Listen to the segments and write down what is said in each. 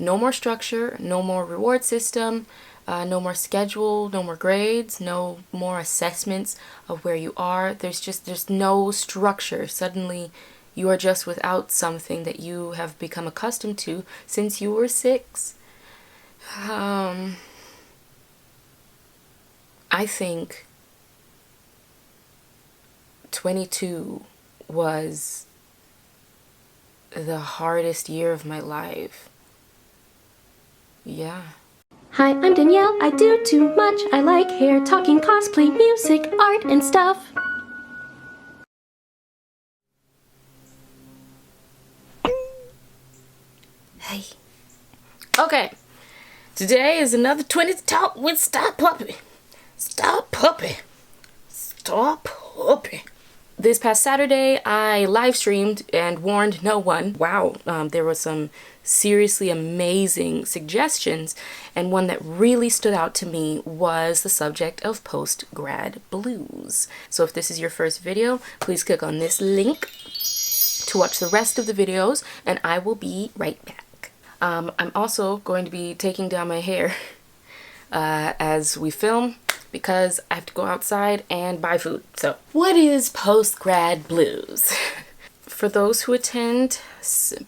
No more structure, no more reward system, no more schedule, no more grades, no more assessments of where you are. There's no structure. Suddenly you are just without something that you have become accustomed to since you were 6. I think 22 was the hardest year of my life. Yeah. Hi, I'm Danielle. I do too much. I like hair, talking, cosplay, music, art, and stuff. Hey. Okay. Today is another 20's talk with StarPuppy. StarPuppy. StarPuppy. This past Saturday, I live streamed and warned no one. Wow, there were some seriously amazing suggestions, and one that really stood out to me was the subject of post-grad blues. So if this is your first video, please click on this link to watch the rest of the videos, and I will be right back. I'm also going to be taking down my hair as we film, because I have to go outside and buy food. So, what is post-grad blues? For those who attend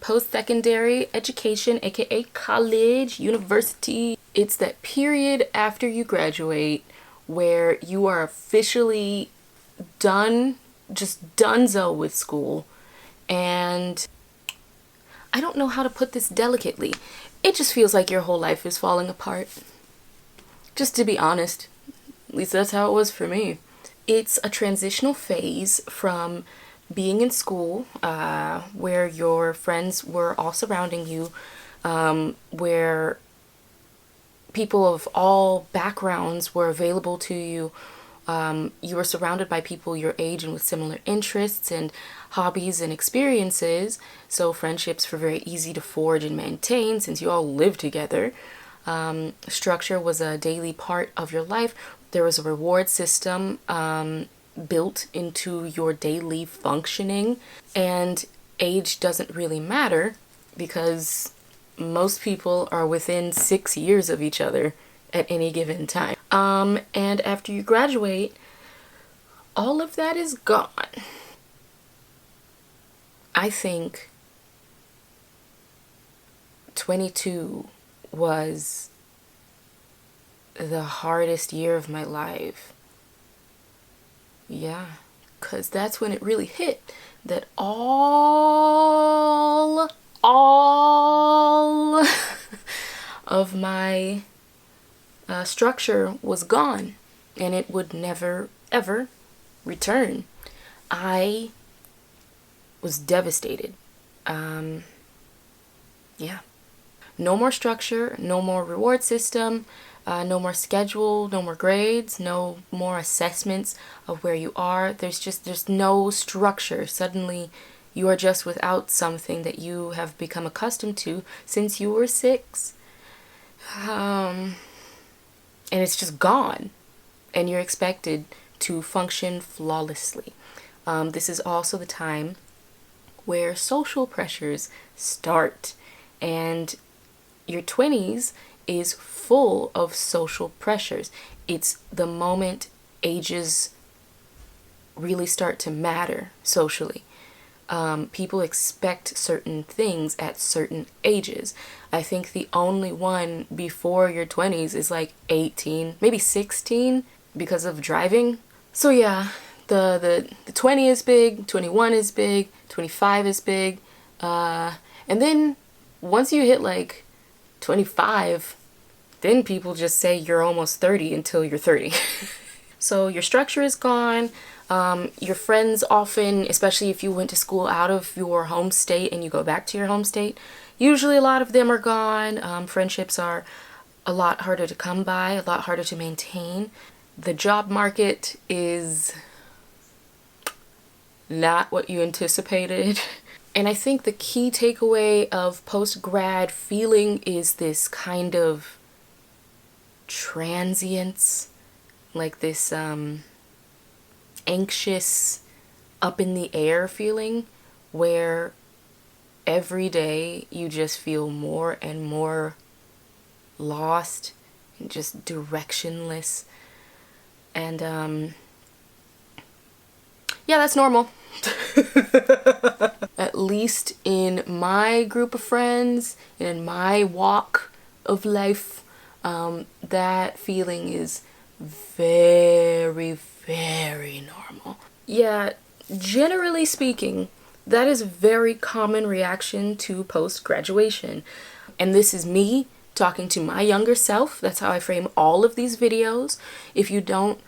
post-secondary education, aka college, university, it's that period after you graduate where you are officially done, just donezo with school, and I don't know how to put this delicately. It just feels like your whole life is falling apart. Just to be honest. At least that's how it was for me. It's a transitional phase from being in school, where your friends were all surrounding you, where people of all backgrounds were available to you. You were surrounded by people your age and with similar interests and hobbies and experiences, so friendships were very easy to forge and maintain since you all lived together. Structure was a daily part of your life. There was a reward system built into your daily functioning, and age doesn't really matter because most people are within 6 years of each other at any given time. And after you graduate, all of that is gone. I think 22 was the hardest year of my life. Yeah, because that's when it really hit that all of my structure was gone, and it would never ever return. I was devastated. Yeah. No more structure, no more reward system, no more schedule, no more grades, no more assessments of where you are. There's no structure. Suddenly you are just without something that you have become accustomed to since you were 6. And it's just gone. And you're expected to function flawlessly. This is also the time where social pressures start, and your 20s is full of social pressures. It's the moment ages really start to matter socially. People expect certain things at certain ages. I think the only one before your 20s is like 18, maybe 16 because of driving. So yeah, the 20 is big, 21 is big, 25 is big, and then once you hit like 25, then people just say you're almost 30 until you're 30. So your structure is gone. Your friends often, especially if you went to school out of your home state and you go back to your home state, usually a lot of them are gone. Friendships are a lot harder to come by, a lot harder to maintain. The job market is not what you anticipated. And I think the key takeaway of post-grad feeling is this kind of transience, like this anxious, up in the air feeling where every day you just feel more and more lost and just directionless. And yeah, that's normal. At least in my group of friends and in my walk of life, that feeling is very, very normal. Yeah, generally speaking, that is a very common reaction to post-graduation. And this is me talking to my younger self. That's how I frame all of these videos. If you don't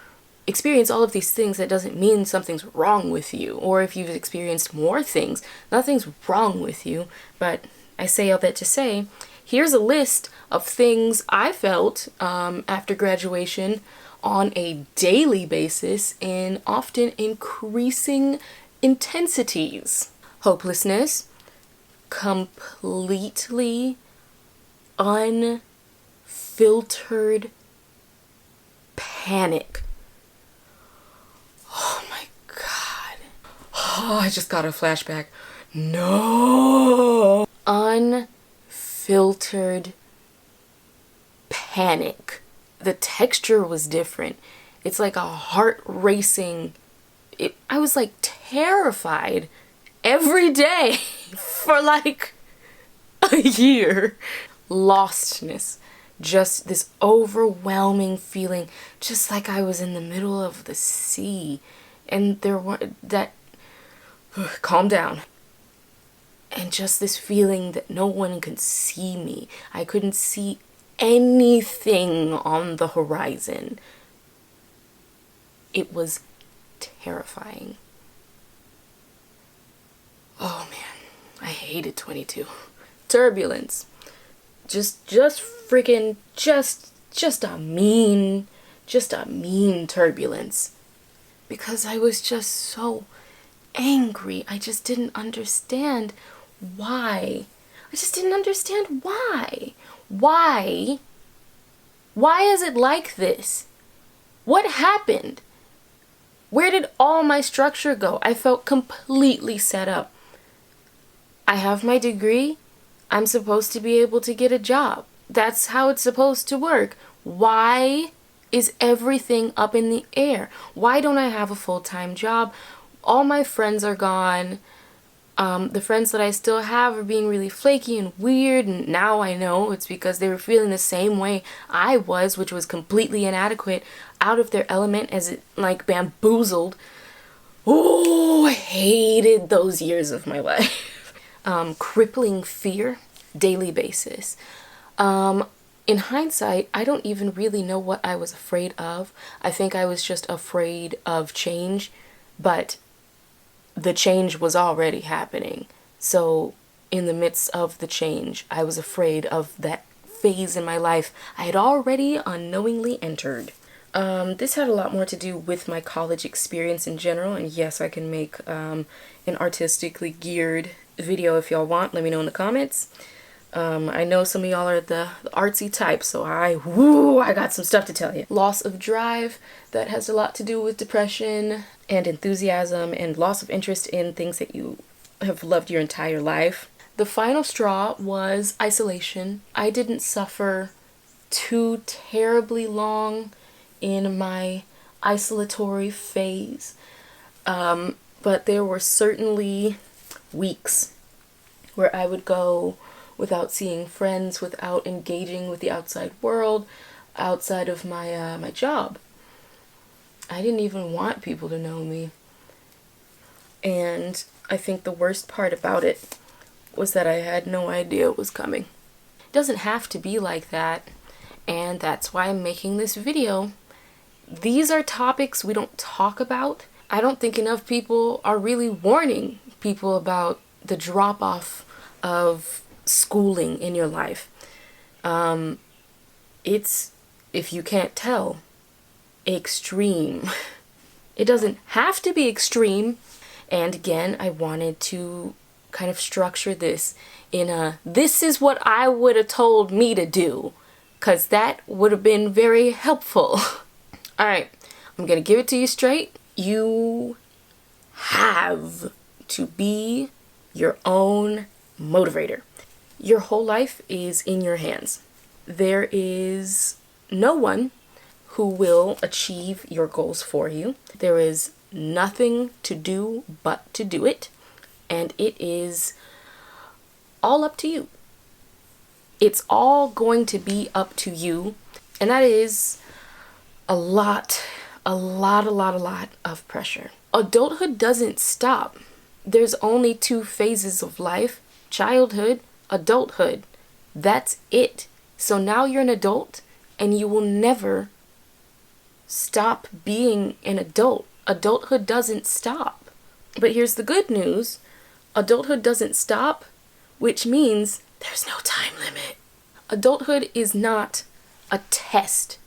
experience all of these things, that doesn't mean something's wrong with you. Or if you've experienced more things, nothing's wrong with you. But I say all that to say, here's a list of things I felt after graduation on a daily basis in often increasing intensities. Hopelessness, completely unfiltered panic. Oh my God. Oh, I just got a flashback. No. Unfiltered panic. The texture was different. It's like a heart racing. I was like terrified every day for like a year. Lostness. Just this overwhelming feeling, just like I was in the middle of the sea. And there were calm down. And just this feeling that no one could see me. I couldn't see anything on the horizon. It was terrifying. Oh man, I hated 22. Turbulence. Just freaking, just a mean turbulence. Because I was just so angry. I just didn't understand why. I just didn't understand why. Why? Why is it like this? What happened? Where did all my structure go? I felt completely set up. I have my degree. I'm supposed to be able to get a job. That's how it's supposed to work. Why is everything up in the air? Why don't I have a full-time job? All my friends are gone. The friends that I still have are being really flaky and weird, and now I know it's because they were feeling the same way I was, which was completely inadequate, out of their element, as it like bamboozled. Oh, I hated those years of my life. Crippling fear, daily basis. In hindsight, I don't even really know what I was afraid of. I think I was just afraid of change, but the change was already happening. So in the midst of the change, I was afraid of that phase in my life I had already unknowingly entered. This had a lot more to do with my college experience in general, and yes, I can make an artistically geared video if y'all want. Let me know in the comments. I know some of y'all are the artsy type, so I got some stuff to tell you. Loss of drive, that has a lot to do with depression and enthusiasm and loss of interest in things that you have loved your entire life. The final straw was isolation. I didn't suffer too terribly long in my isolatory phase, but there were certainly weeks where I would go without seeing friends, without engaging with the outside world, outside of my my job. I didn't even want people to know me. And I think the worst part about it was that I had no idea it was coming. It doesn't have to be like that, and that's why I'm making this video. These are topics we don't talk about. I don't think enough people are really warning people about the drop-off of schooling in your life. It's, if you can't tell, extreme. It doesn't have to be extreme. And again, I wanted to kind of structure this in a, this is what I would have told me to do, because that would have been very helpful. All right, I'm gonna give it to you straight. You have to be your own motivator. Your whole life is in your hands. There is no one who will achieve your goals for you. There is nothing to do but to do it, and it is all up to you. It's all going to be up to you, and that is a lot of pressure. Adulthood doesn't stop. There's only 2 phases of life: childhood, adulthood. That's it. So now you're an adult, and you will never stop being an adult. Adulthood doesn't stop. But here's the good news. Adulthood doesn't stop, which means there's no time limit. Adulthood is not a test.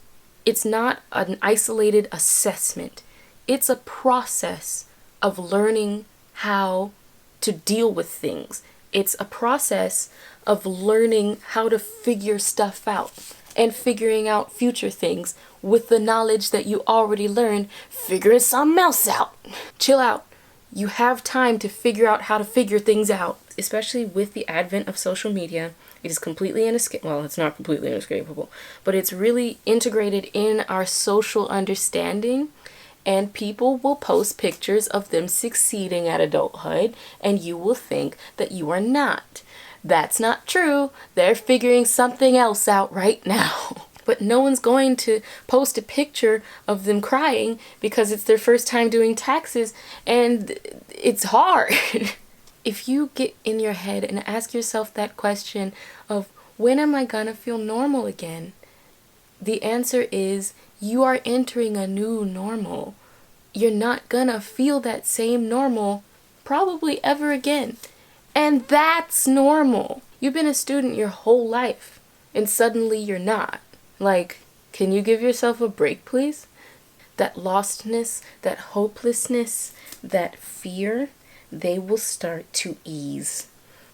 It's not an isolated assessment. It's a process of learning how to deal with things. It's a process of learning how to figure stuff out and figuring out future things with the knowledge that you already learned, figuring something else out. Chill out. You have time to figure out how to figure things out. Especially with the advent of social media, it is completely inescapable. Well, it's not completely inescapable, but it's really integrated in our social understanding. And people will post pictures of them succeeding at adulthood, and you will think that you are not. That's not true. They're figuring something else out right now. But no one's going to post a picture of them crying because it's their first time doing taxes and it's hard. If you get in your head and ask yourself that question of when am I gonna feel normal again? The answer is you are entering a new normal. You're not gonna feel that same normal probably ever again. And that's normal. You've been a student your whole life and suddenly you're not. Like, can you give yourself a break, please? That lostness, that hopelessness, that fear, they will start to ease.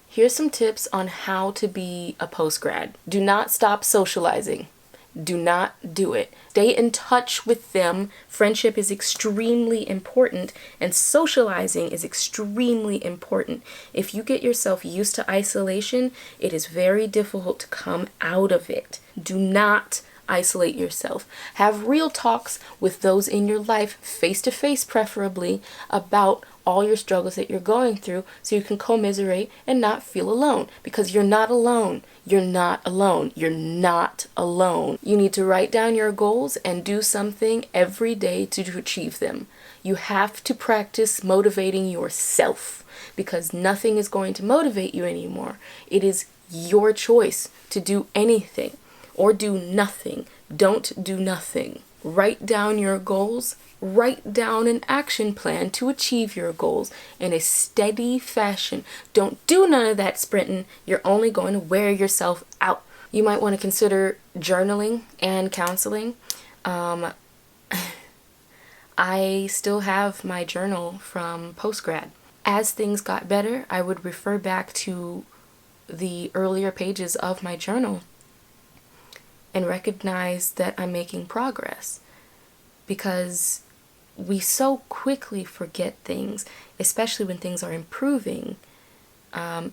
Here's some tips on how to be a post-grad. Do not stop socializing. Do not do it. Stay in touch with them. Friendship is extremely important and socializing is extremely important. If you get yourself used to isolation, it is very difficult to come out of it. Do not isolate yourself. Have real talks with those in your life, face to face preferably, about all your struggles that you're going through so you can commiserate and not feel alone, because you're not alone. You're not alone. You're not alone. You need to write down your goals and do something every day to achieve them. You have to practice motivating yourself because nothing is going to motivate you anymore. It is your choice to do anything or do nothing. Don't do nothing. Write down your goals. Write down an action plan to achieve your goals in a steady fashion. Don't do none of that sprinting. You're only going to wear yourself out. You might want to consider journaling and counseling. I still have my journal from postgrad. As things got better, I would refer back to the earlier pages of my journal and recognize that I'm making progress, because we so quickly forget things, especially when things are improving.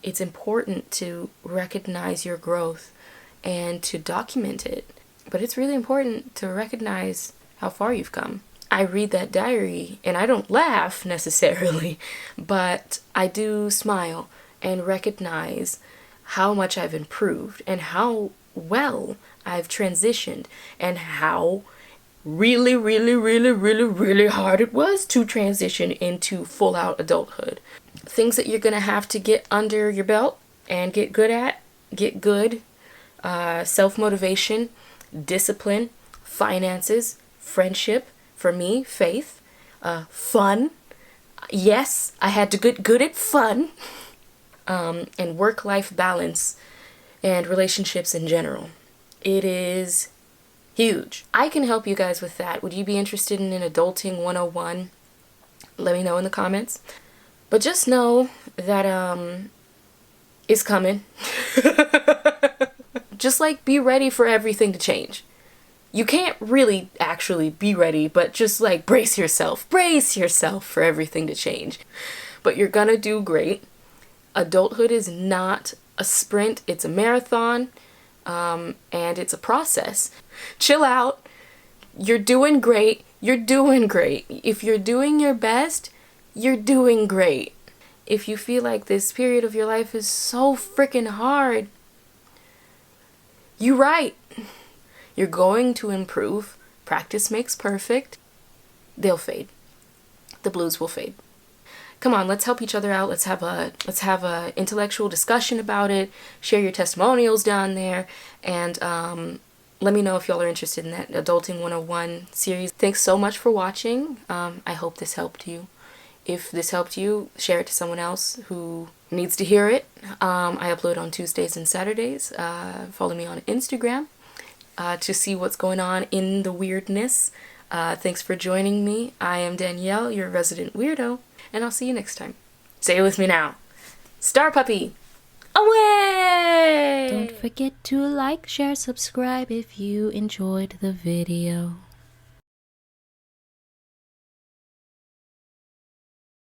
It's important to recognize your growth and to document it. But it's really important to recognize how far you've come. I read that diary and I don't laugh necessarily, but I do smile and recognize how much I've improved and how well I've transitioned and how really hard it was to transition into full out adulthood. Things that you're gonna have to get under your belt and get good at. Get good. Self-motivation, discipline, finances, friendship, for me, faith, fun. Yes, I had to get good at fun. And work-life balance and relationships in general. It is huge. I can help you guys with that. Would you be interested in an Adulting 101? Let me know in the comments. But just know that it's coming. Just like be ready for everything to change. You can't really actually be ready, but just like brace yourself for everything to change. But you're gonna do great. Adulthood is not a sprint, it's a marathon, and it's a process. Chill out. You're doing great. You're doing great. If you're doing your best, you're doing great. If you feel like this period of your life is so freaking hard, you're right. You're going to improve. Practice makes perfect. They'll fade. The blues will fade. Come on, let's help each other out. Let's have a intellectual discussion about it. Share your testimonials down there, and let me know if y'all are interested in that Adulting 101 series. Thanks so much for watching. I hope this helped you. If this helped you, share it to someone else who needs to hear it. I upload on Tuesdays and Saturdays. Follow me on Instagram to see what's going on in the weirdness. Thanks for joining me. I am Danielle, your resident weirdo, and I'll see you next time. Say it with me now. StarPuppy, away! Don't forget to like, share, subscribe if you enjoyed the video.